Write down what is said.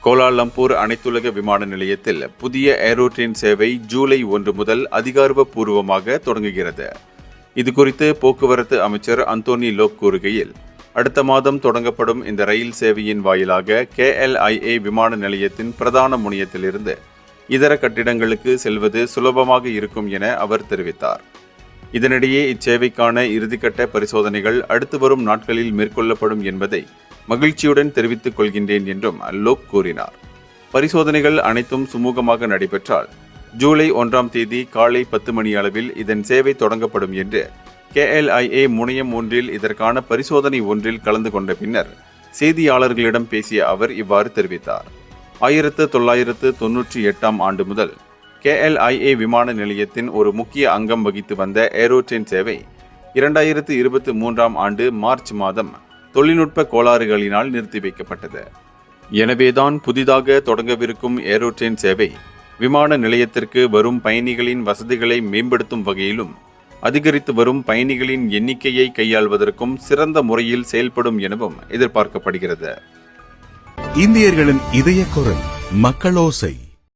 Kuala Lumpur அனைத்துலக விமான நிலையத்தில் புதிய ஏரோட்ரெயின் சேவை ஜூலை 1 முதல் அதிகாரப்பூர்வமாக தொடங்குகிறது. இதுகுறித்து போக்குவரத்து அமைச்சர் அந்தோனி லோக் கூறுகையில், அடுத்த மாதம் தொடங்கப்படும் இந்த ரயில் சேவையின் வாயிலாக KLIA விமான நிலையத்தின் பிரதான முனையத்திலிருந்து இதர கட்டிடங்களுக்கு செல்வது சுலபமாக இருக்கும் என அவர் தெரிவித்தார். இதனிடையே இச்சேவைக்கான இறுதிக்கட்ட பரிசோதனைகள் அடுத்து வரும் நாட்களில் மேற்கொள்ளப்படும் என்பதை மகிழ்ச்சியுடன் தெரிவித்துக் கொள்கின்றேன் என்றும் லோக் கூறினார். பரிசோதனைகள் அனைத்தும் சுமூகமாக நடைபெற்றால் ஜூலை 1ஆம் தேதி காலை 10 மணி அளவில் இதன் சேவை தொடங்கப்படும் என்று KLIA முனையம் ஒன்றில் இதற்கான பரிசோதனை ஒன்றில் கலந்து கொண்ட பின்னர் செய்தியாளர்களிடம் பேசிய அவர் இவ்வாறு தெரிவித்தார். 1998ஆம் ஆண்டு முதல் KLIA விமான நிலையத்தின் ஒரு முக்கிய அங்கம் வகித்து வந்த ஏரோட்ரெயின் சேவை 2023ஆம் ஆண்டு மார்ச் மாதம் தொழில்நுட்ப கோளாறுகளினால் நிறுத்தி வைக்கப்பட்டது. எனவேதான் புதிதாக தொடங்கவிருக்கும் ஏரோட்ரெயின் சேவை விமான நிலையத்திற்கு வரும் பயணிகளின் வசதிகளை மேம்படுத்தும் வகையிலும் அதிகரித்து வரும் பயணிகளின் எண்ணிக்கையை கையாள்வதற்கும் சிறந்த முறையில் செயல்படும் எனவும் எதிர்பார்க்கப்படுகிறது. இந்தியர்களின் இதய குரல் மக்களோசை.